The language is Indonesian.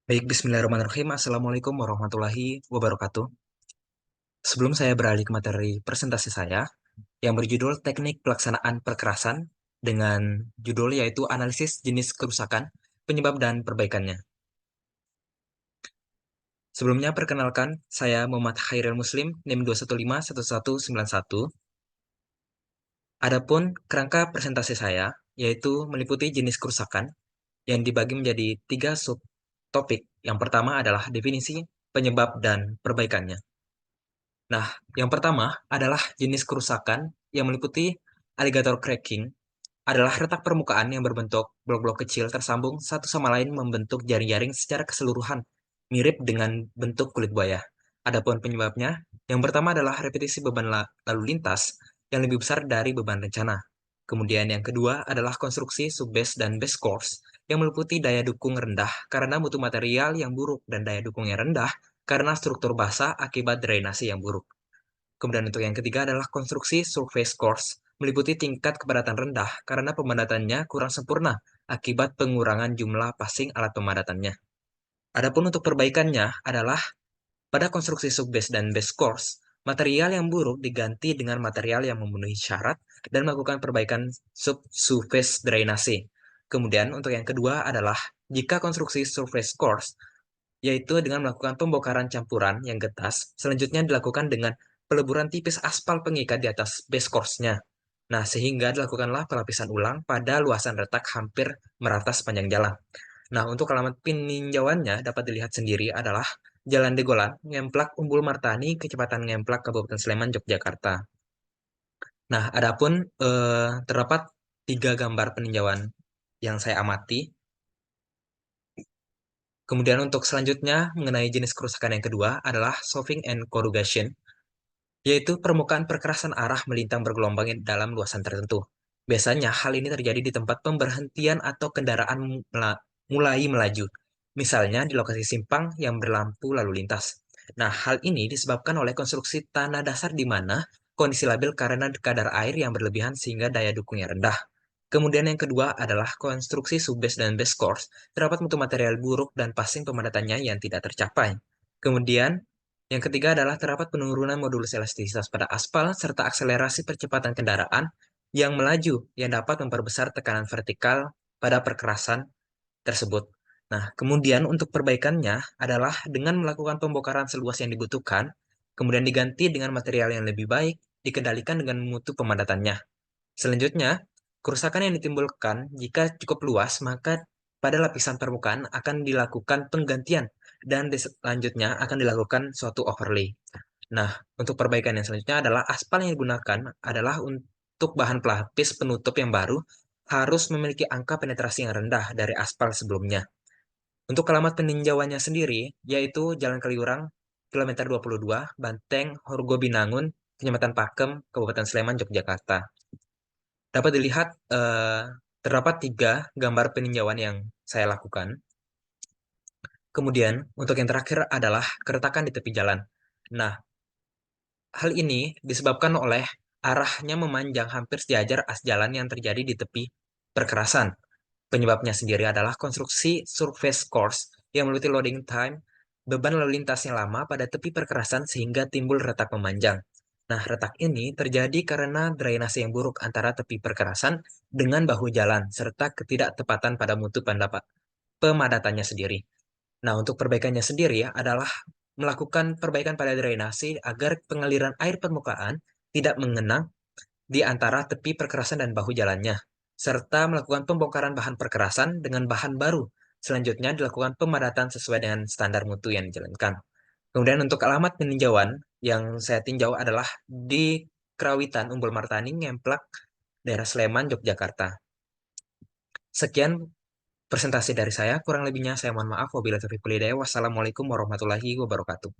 Baik, bismillahirrahmanirrahim. Assalamualaikum warahmatullahi wabarakatuh. Sebelum saya beralih ke materi presentasi saya, yang berjudul Teknik Pelaksanaan Perkerasan, dengan judul yaitu Analisis Jenis Kerusakan, Penyebab dan Perbaikannya. Sebelumnya, perkenalkan, saya Muhammad Khairil Muslim, NIM 2151191. Adapun kerangka presentasi saya, yaitu meliputi jenis kerusakan, yang dibagi menjadi 3 subtopik. Yang pertama adalah definisi, penyebab, dan perbaikannya. Nah, yang pertama adalah jenis kerusakan yang meliputi alligator cracking, adalah retak permukaan yang berbentuk blok-blok kecil tersambung satu sama lain membentuk jaring-jaring secara keseluruhan, mirip dengan bentuk kulit buaya. Adapun penyebabnya, yang pertama adalah repetisi beban lalu lintas yang lebih besar dari beban rencana. Kemudian yang kedua adalah konstruksi subbase dan base course yang meliputi daya dukung rendah karena mutu material yang buruk dan daya dukung yang rendah karena struktur basah akibat drainase yang buruk. Kemudian untuk yang ketiga adalah konstruksi surface course, meliputi tingkat kepadatan rendah karena pemadatannya kurang sempurna akibat pengurangan jumlah passing alat pemadatannya. Adapun untuk perbaikannya adalah pada konstruksi subbase dan base course, material yang buruk diganti dengan material yang memenuhi syarat dan melakukan perbaikan subsurface drainase. Kemudian untuk yang kedua adalah jika konstruksi surface course yaitu dengan melakukan pembongkaran campuran yang getas. Selanjutnya dilakukan dengan peleburan tipis aspal pengikat di atas base course-nya. Nah, sehingga dilakukanlah pelapisan ulang pada luasan retak hampir merata sepanjang jalan. Nah, untuk alamat peninjauannya dapat dilihat sendiri adalah Jalan Degolan, Ngemplak, Umbul Martani, Kecepatan Ngemplak, Kabupaten Sleman, Yogyakarta. Nah, adapun terdapat 3 gambar peninjauan yang saya amati. Kemudian untuk selanjutnya mengenai jenis kerusakan yang kedua adalah softing and corrugation, yaitu permukaan perkerasan arah melintang bergelombang dalam luasan tertentu. Biasanya hal ini terjadi di tempat pemberhentian atau kendaraan mulai melaju, misalnya di lokasi simpang yang berlampu lalu lintas. Nah, hal ini disebabkan oleh konstruksi tanah dasar di mana kondisi labil karena kadar air yang berlebihan sehingga daya dukungnya rendah. Kemudian yang kedua adalah konstruksi subbase dan base course, terdapat mutu material buruk dan passing pemadatannya yang tidak tercapai. Kemudian yang ketiga adalah terdapat penurunan modulus elastisitas pada aspal serta akselerasi percepatan kendaraan yang melaju yang dapat memperbesar tekanan vertikal pada perkerasan tersebut. Nah, kemudian untuk perbaikannya adalah dengan melakukan pembongkaran seluas yang dibutuhkan, kemudian diganti dengan material yang lebih baik, dikendalikan dengan mutu pemadatannya. Selanjutnya, kerusakan yang ditimbulkan jika cukup luas, maka pada lapisan permukaan akan dilakukan penggantian dan selanjutnya akan dilakukan suatu overlay. Nah, untuk perbaikan yang selanjutnya adalah aspal yang digunakan adalah untuk bahan pelapis penutup yang baru harus memiliki angka penetrasi yang rendah dari aspal sebelumnya. Untuk alamat peninjauannya sendiri, yaitu Jalan Kaliurang, kilometer 22, Banteng, Horgo Binangun, Kecamatan Pakem, Kabupaten Sleman, Yogyakarta. Dapat dilihat terdapat 3 gambar peninjauan yang saya lakukan. Kemudian, untuk yang terakhir adalah keretakan di tepi jalan. Nah, hal ini disebabkan oleh arahnya memanjang hampir sejajar as jalan yang terjadi di tepi perkerasan. Penyebabnya sendiri adalah konstruksi surface course yang meliputi loading time, beban lalu lintas yang lama pada tepi perkerasan sehingga timbul retak memanjang. Nah, retak ini terjadi karena drainase yang buruk antara tepi perkerasan dengan bahu jalan, serta ketidaktepatan pada mutu pemadatannya sendiri. Nah, untuk perbaikannya sendiri adalah melakukan perbaikan pada drainase agar pengaliran air permukaan tidak mengenang di antara tepi perkerasan dan bahu jalannya, serta melakukan pembongkaran bahan perkerasan dengan bahan baru. Selanjutnya dilakukan pemadatan sesuai dengan standar mutu yang dijalankan. Kemudian untuk alamat peninjauan yang saya tinjau adalah di Kerawitan, Umbul Martani, Ngemplak, daerah Sleman, Yogyakarta. Sekian presentasi dari saya, kurang lebihnya saya mohon maaf. Wabillahi taufiq wal hidayah. Wassalamualaikum warahmatullahi wabarakatuh.